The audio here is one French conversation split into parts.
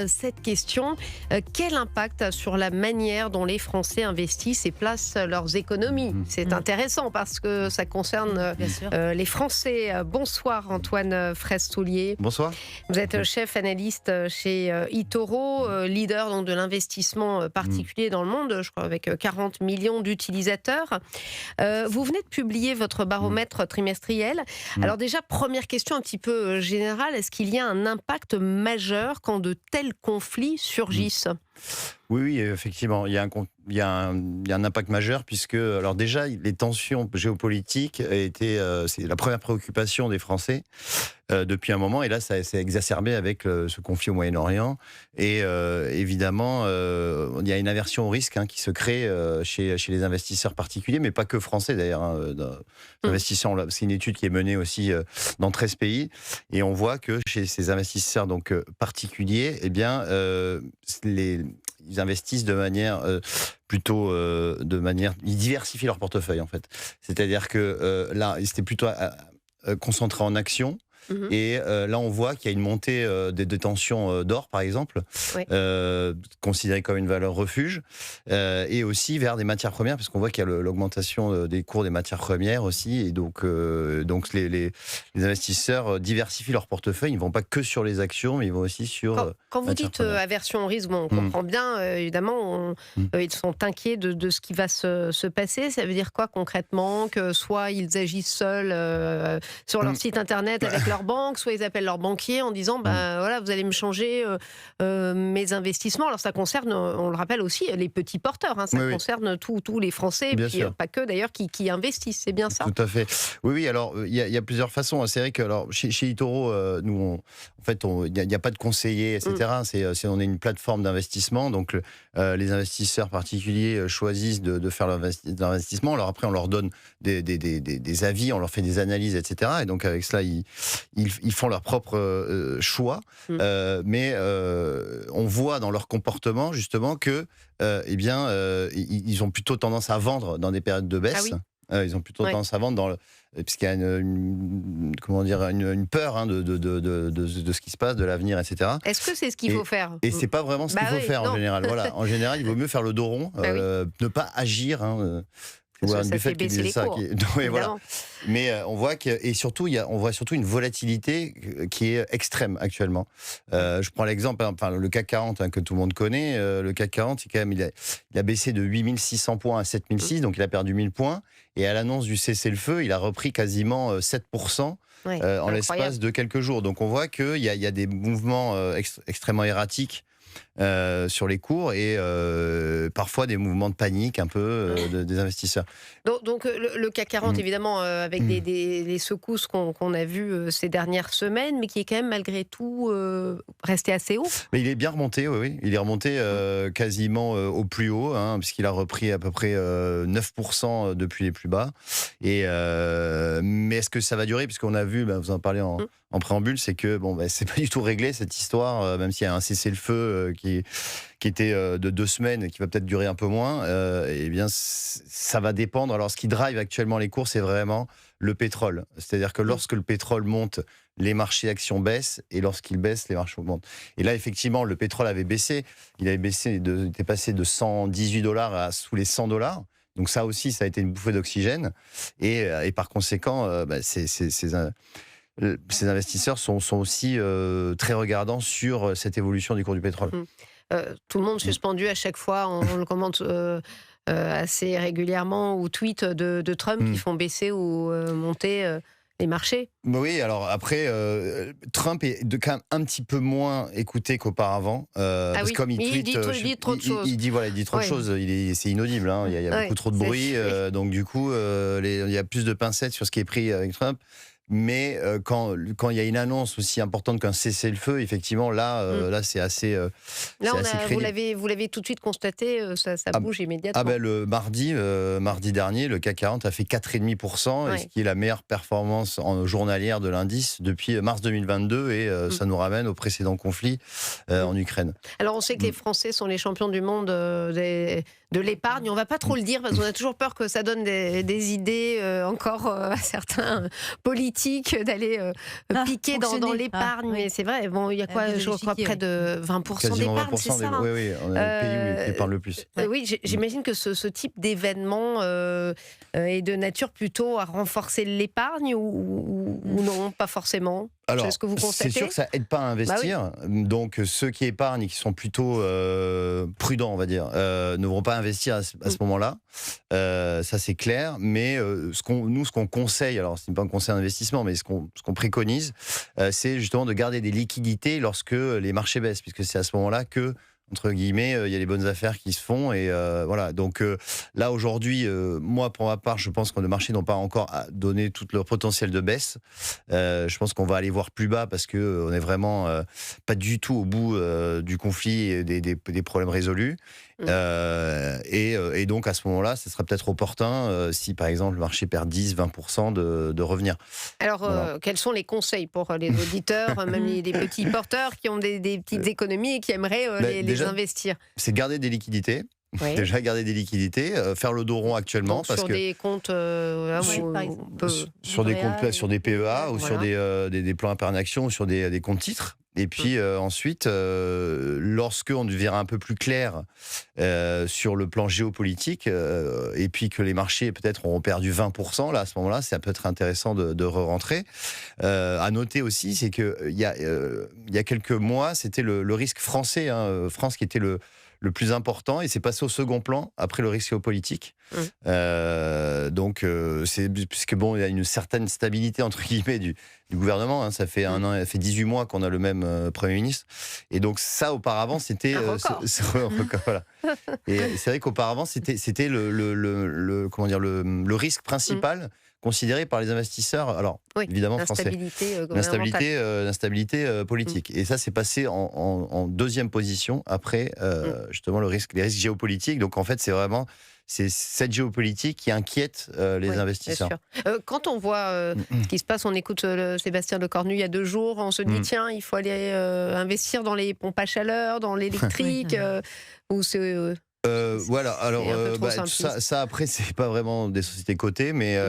cette question. Quel impact sur la manière dont les Français investissent et placent leurs économies? C'est intéressant parce que ça concerne les Français. Bonsoir Antoine Fraisse-Soulier. Bonsoir. Vous êtes chef analyste chez eToro, leader donc de l'investissement particulier dans le monde, je crois avec 40 millions d'utilisateurs. Vous venez de publier votre baromètre trimestriel. Alors déjà, première question un petit peu générale, est-ce qu'il y a un impact majeur quand de tels conflits surgissent? Oui, effectivement, il y a un impact majeur puisque, alors déjà, les tensions géopolitiques c'est la première préoccupation des Français depuis un moment, et là, ça s'est exacerbé avec ce conflit au Moyen-Orient. Et évidemment, il y a une aversion au risque qui se crée chez les investisseurs particuliers, mais pas que français d'ailleurs. Investisseurs, c'est une étude qui est menée aussi dans 13 pays, et on voit que chez ces investisseurs donc particuliers, eh bien, ils investissent de manière ils diversifient leur portefeuille en fait. C'est-à-dire que là, ils étaient plutôt concentrés en actions. Et là, on voit qu'il y a une montée des détentions d'or, par exemple, considérée comme une valeur refuge, et aussi vers des matières premières, parce qu'on voit qu'il y a l'augmentation des cours des matières premières aussi, et donc les investisseurs diversifient leur portefeuille. Ils ne vont pas que sur les actions, mais ils vont aussi sur... Quand vous dites aversion au risque, on comprend bien, évidemment, ils sont inquiets de ce qui va se passer. Ça veut dire quoi concrètement? Que soit ils agissent seuls sur leur site internet avec leur banque, soit ils appellent leur banquier en disant voilà, vous allez me changer mes investissements. Alors ça concerne, on le rappelle aussi, les petits porteurs, ça concerne tous les Français, et puis pas que d'ailleurs qui investissent, c'est bien ça? Tout à fait. Oui, alors il y a plusieurs façons. C'est vrai que alors, chez eToro, nous, il n'y a pas de conseiller, etc. On est une plateforme d'investissement, donc les investisseurs particuliers choisissent de faire l'investissement. Alors après, on leur donne des avis, on leur fait des analyses, etc. Et donc avec cela, ils font leur propre choix. Mais on voit dans leur comportement justement que ils ont plutôt tendance à vendre dans des périodes de baisse. Ils ont plutôt tendance à vendre puisqu'il y a une peur de ce qui se passe, de l'avenir, etc. Est-ce que c'est ce qu'il faut faire? Et c'est pas vraiment ce qu'il faut faire en général. Voilà. En général, il vaut mieux faire le dos rond, ne pas agir. Warren Buffett qui disait ça. Voilà. Mais on voit on voit surtout une volatilité qui est extrême actuellement. Je prends l'exemple, le CAC 40 que tout le monde connaît. Le CAC 40, c'est quand même, il a baissé de 8600 points à 7006, donc il a perdu 1000 points. Et à l'annonce du cessez-le-feu, il a repris quasiment 7%. En l'espace de quelques jours. Donc on voit qu'il y a des mouvements extrêmement erratiques sur les cours, et parfois des mouvements de panique un peu des investisseurs. Donc le CAC 40, évidemment, avec des secousses qu'on a vues ces dernières semaines, mais qui est quand même malgré tout resté assez haut. Mais il est bien remonté, oui. Il est remonté quasiment au plus haut, puisqu'il a repris à peu près 9% depuis les plus bas. Mais est-ce que ça va durer? Puisqu'on a vu, vous en parlez en préambule, c'est que c'est pas du tout réglé cette histoire, même s'il y a un cessez-le-feu qui était de 2 semaines et qui va peut-être durer un peu moins. Eh bien, ça va dépendre. Alors, ce qui drive actuellement les cours, c'est vraiment le pétrole. C'est-à-dire que lorsque le pétrole monte, les marchés actions baissent, et lorsqu'il baisse, les marchés augmentent. Et là, effectivement, le pétrole avait baissé. Il était passé de $118 à sous les $100. Donc ça aussi, ça a été une bouffée d'oxygène. Et par conséquent, ces investisseurs sont aussi très regardants sur cette évolution du cours du pétrole. Tout le monde suspendu à chaque fois, on le commente assez régulièrement, ou tweets de Trump qui font baisser ou monter les marchés. Oui, alors après, Trump est quand même un petit peu moins écouté qu'auparavant. Parce que comme il tweet, il dit trop de choses. Il dit trop de choses, c'est inaudible. Il y a beaucoup trop de bruit, donc du coup, il y a plus de pincettes sur ce qui est pris avec Trump. Mais quand il y a une annonce aussi importante qu'un cessez-le-feu, effectivement, là c'est assez crédible. Vous l'avez tout de suite constaté, ça bouge immédiatement. Le mardi dernier, le CAC 40 a fait 4,5%, ce qui est la meilleure performance journalière de l'indice depuis mars 2022, et ça nous ramène au précédent conflit en Ukraine. Alors on sait que les Français sont les champions du monde de l'épargne. On ne va pas trop le dire parce qu'on a toujours peur que ça donne des idées encore à certains politiques politique d'aller piquer dans l'épargne. Mais c'est vrai, bon, il y a quoi, je crois, près de 20% Quasiment d'épargne, c'est 20% ça, hein. Oui, oui, on est le pays où ils parlent le plus. Oui, j'imagine que ce type d'événement est de nature plutôt à renforcer l'épargne ou non, pas forcément. Alors, c'est ce que vous constatez. c'est sûr que ça aide pas à investir. Donc, ceux qui épargnent et qui sont plutôt prudents, on va dire, ne vont pas investir à ce moment-là. Ça, c'est clair. Mais ce qu'on conseille, alors ce n'est pas un conseil d'investissement, mais ce qu'on préconise, c'est justement de garder des liquidités lorsque les marchés baissent, puisque c'est à ce moment-là que, entre guillemets, il y a les bonnes affaires qui se font et voilà. Donc là aujourd'hui, moi pour ma part, je pense que les marchés n'ont pas encore donné tout leur potentiel de baisse. Je pense qu'on va aller voir plus bas parce que on est vraiment pas du tout au bout du conflit et des problèmes résolus. Et donc à ce moment-là, ce sera peut-être opportun si par exemple le marché perd 10-20% de revenir. Alors Voilà. quels sont les conseils pour les auditeurs, même les petits porteurs qui ont des petites économies et qui aimeraient les déjà, investir? C'est garder des liquidités. Oui. Déjà garder des liquidités, faire le dos rond actuellement. Donc, parce sur que des comptes par exemple. sur des comptes, Livret A, sur des PEA ou sur voilà. des plans épargne action ou sur des comptes titres. Et puis ensuite, lorsque on verra un peu plus clair sur le plan géopolitique, et puis que les marchés peut-être auront perdu 20%, là à ce moment-là, ça peut être intéressant de re-rentrer. À noter aussi, c'est que il y a quelques mois, c'était le risque français, hein, France qui était le plus important, et c'est passé au second plan après le risque géopolitique. Donc, puisque bon, il y a une certaine stabilité entre guillemets du gouvernement. Hein, ça fait un an, ça fait 18 mois qu'on a le même Premier ministre. Et donc ça, auparavant, c'était Un record. voilà. Et c'est vrai qu'auparavant, c'était comment dire, le risque principal considéré par les investisseurs. Alors Oui, évidemment français. L'instabilité politique. Et ça, c'est passé en deuxième position après justement les risques géopolitiques. Donc en fait, c'est cette géopolitique qui inquiète les investisseurs. Bien sûr. Quand on voit ce qui se passe, on écoute Sébastien Lecornu il y a 2 jours, on se dit tiens, il faut aller investir dans les pompes à chaleur, dans l'électrique, ou c'est voilà, alors un peu trop simpliste. ça après c'est pas vraiment des sociétés cotées, mais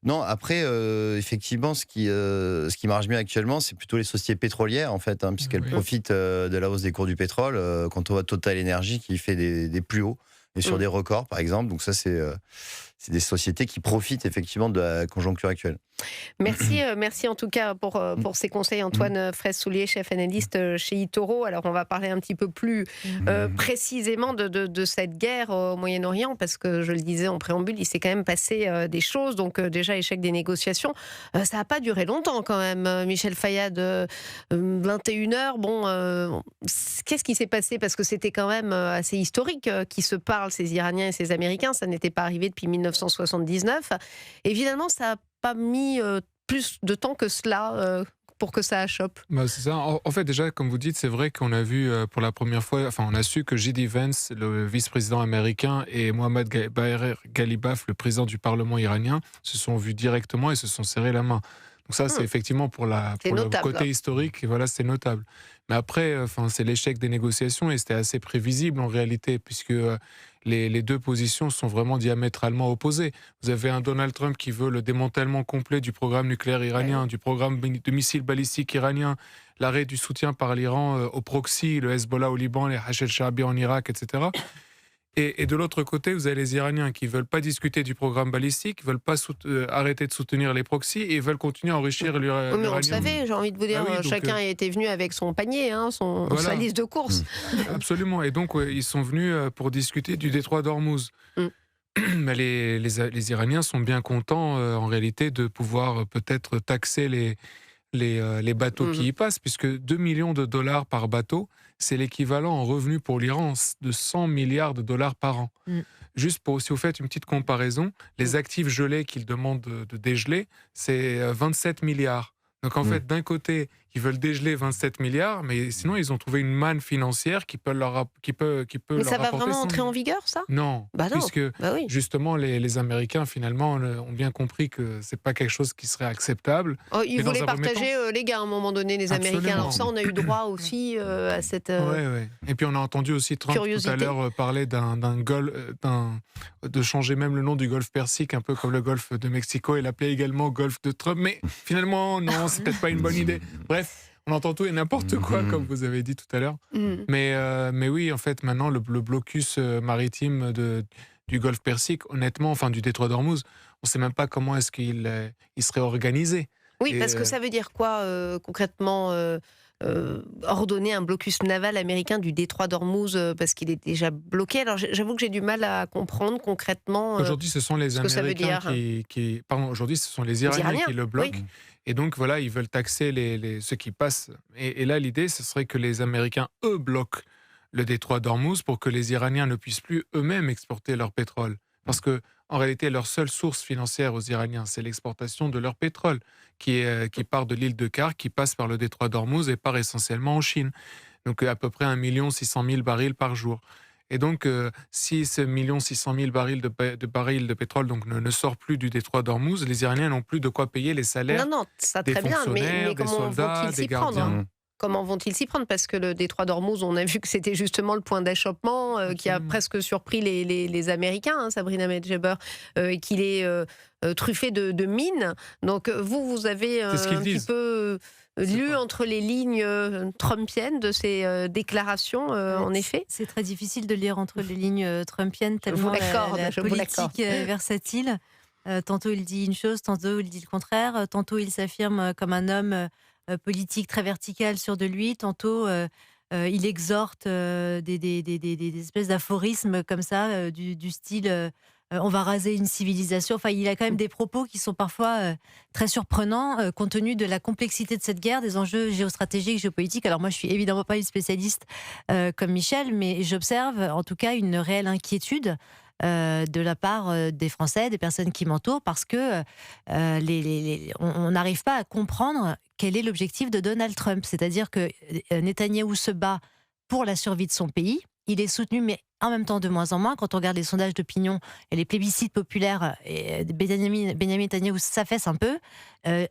non, après effectivement ce qui marche bien actuellement, c'est plutôt les sociétés pétrolières en fait, hein, puisqu'elles profitent de la hausse des cours du pétrole. Quand on voit Total Energy qui fait des plus hauts et sur des records par exemple, donc ça c'est des sociétés qui profitent effectivement de la conjoncture actuelle. Merci en tout cas pour ces conseils, Antoine Fraisse-Soulier, chef analyste chez eToro. Alors on va parler un petit peu plus précisément de cette guerre au Moyen-Orient, parce que je le disais en préambule, il s'est quand même passé des choses, donc déjà échec des négociations. Ça n'a pas duré longtemps quand même, Michel Fayad, 21h, bon, qu'est-ce qui s'est passé? Parce que c'était quand même assez historique qu'ils se parlent, ces Iraniens et ces Américains, ça n'était pas arrivé depuis 1979. Évidemment, ça n'a pas mis plus de temps que cela pour que ça achoppe. C'est ça. En fait, déjà, comme vous dites, c'est vrai qu'on a vu pour la première fois, enfin, on a su que J.D. Vance, le vice-président américain, et Mohammad Baher Ghalibaf, le président du Parlement iranien, se sont vus directement et se sont serrés la main. Donc ça, c'est effectivement pour le côté historique, et voilà, c'est notable. Mais après, c'est l'échec des négociations et c'était assez prévisible en réalité, puisque les deux positions sont vraiment diamétralement opposées. Vous avez un Donald Trump qui veut le démantèlement complet du programme nucléaire iranien, du programme de missiles balistiques iranien, l'arrêt du soutien par l'Iran au proxy, le Hezbollah au Liban, les Hachel Shaabi en Irak, etc. Et de l'autre côté, vous avez les Iraniens qui ne veulent pas discuter du programme balistique, qui ne veulent pas arrêter de soutenir les proxys et veulent continuer à enrichir l'uranium. Mais on le savait, j'ai envie de vous dire, chacun était venu avec son panier, sa liste de courses. Absolument, et donc ils sont venus pour discuter du détroit d'Ormuz. Mais les Iraniens sont bien contents en réalité de pouvoir peut-être taxer les bateaux qui y passent, puisque 2 millions de dollars par bateau, c'est l'équivalent en revenus pour l'Iran de 100 milliards de dollars par an. Juste si vous faites une petite comparaison, les actifs gelés qu'ils demandent de dégeler, c'est 27 milliards. Donc en fait, d'un côté, ils veulent dégeler 27 milliards, mais sinon ils ont trouvé une manne financière qui peut leur Mais ça leur va apporter vraiment 100 entrer en vigueur, ça? Non, Bah non, puisque bah oui. justement les Américains finalement ont bien compris que c'est pas quelque chose qui serait acceptable. Oh, ils Mais dans voulaient un premier temps, partager les gains à un moment donné, les Américains. Alors ça, absolument. on a eu droit aussi à cette Ouais, ouais. Et puis on a entendu aussi Trump tout à curiosité. l'heure parler de changer même le nom du golfe Persique, un peu comme le golfe de Mexico, et l'appeler également golfe de Trump. Mais finalement, non, c'est peut-être pas une bonne idée. Bref, on entend tout et n'importe quoi, comme vous avez dit tout à l'heure. Mm. Mais oui, en fait, maintenant, le blocus maritime du golfe Persique, honnêtement, enfin du détroit d'Ormuz, on ne sait même pas comment est-ce il serait organisé. Oui, Et, parce que ça veut dire quoi concrètement ordonner un blocus naval américain du détroit d'Ormuz parce qu'il est déjà bloqué. Alors j'avoue que j'ai du mal à comprendre concrètement aujourd'hui, ce sont les ce que ça veut Américains dire. pardon, aujourd'hui, ce sont les Les Iraniens Iraniens, qui le bloquent. oui. Et donc, voilà, ils veulent taxer ceux qui passent. Et là, l'idée, ce serait que les Américains, eux, bloquent le détroit d'Ormuz pour que les Iraniens ne puissent plus eux-mêmes exporter leur pétrole. Parce que, en réalité, leur seule source financière aux Iraniens, c'est l'exportation de leur pétrole, qui part de l'île de Kar, qui passe par le détroit d'Ormuz et part essentiellement en Chine. Donc, à peu près 1 600 000 barils par jour. Et donc, si ce 1 600 000 barils de barils de pétrole donc, ne sort plus du détroit d'Ormuz, les Iraniens n'ont plus de quoi payer les salaires Non, ça des très bien, fonctionnaires, mais des comment soldats, vont-ils des s'y prendre gardiens. Comment vont-ils s'y prendre? Parce que le détroit d'Ormuz, on a vu que c'était justement le point d'achoppement qui a Absolument. presque surpris les Américains, hein, Sabrina Medjeber, et qu'il est truffé de mines. Donc vous avez C'est ce qu'ils un petit disent. peu C'est lu pas- entre les lignes trumpiennes de ces déclarations, en effet. C'est très difficile de lire entre les lignes trumpiennes, Je vous tellement l'accorde, la je vous l'accorde. politique est versatile. Tantôt il dit une chose, tantôt il dit le contraire. Tantôt il s'affirme comme un homme politique très vertical sûr de lui. Tantôt il exhorte des espèces d'aphorismes comme ça, du style on va raser une civilisation. Enfin, il a quand même des propos qui sont parfois très surprenants compte tenu de la complexité de cette guerre, des enjeux géostratégiques, géopolitiques. Alors moi, je suis évidemment pas une spécialiste comme Michel, mais j'observe en tout cas une réelle inquiétude de la part des Français, des personnes qui m'entourent, parce que on n'arrive pas à comprendre quel est l'objectif de Donald Trump. C'est-à-dire que Netanyahou se bat pour la survie de son pays. Il est soutenu, mais en même temps de moins en moins. Quand on regarde les sondages d'opinion et les plébiscites populaires, Benjamin Netanyahou s'affaisse un peu.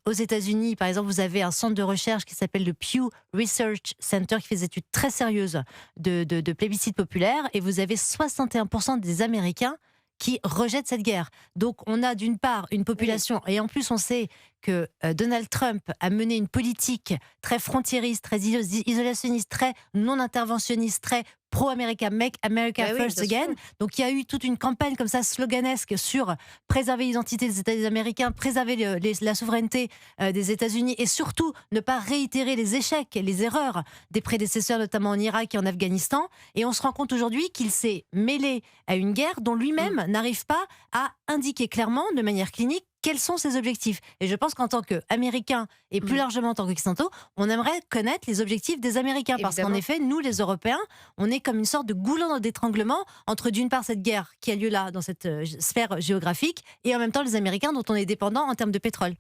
Aux États-Unis, par exemple, vous avez un centre de recherche qui s'appelle le Pew Research Center qui fait des études très sérieuses de plébiscites populaires, et vous avez 61% des Américains qui rejettent cette guerre. Donc on a d'une part une population, et en plus on sait que Donald Trump a mené une politique très frontiériste, très isolationniste, très non-interventionniste, très pro-America, Make America Ah oui, First bien Again. sûr. Donc il y a eu toute une campagne comme ça sloganesque sur préserver l'identité des États américains, préserver la souveraineté des États-Unis, et surtout ne pas réitérer les échecs et les erreurs des prédécesseurs, notamment en Irak et en Afghanistan. Et on se rend compte aujourd'hui qu'il s'est mêlé à une guerre dont lui-même n'arrive pas à indiquer clairement, de manière clinique, quels sont ses objectifs. Et je pense qu'en tant qu'Américains, et plus largement en tant qu'Occidentaux, on aimerait connaître les objectifs des Américains. Parce qu'en Évidemment. effet, nous, les Européens, on est comme une sorte de goulot d'étranglement entre, d'une part, cette guerre qui a lieu là, dans cette sphère géographique, et en même temps les Américains dont on est dépendant en termes de pétrole.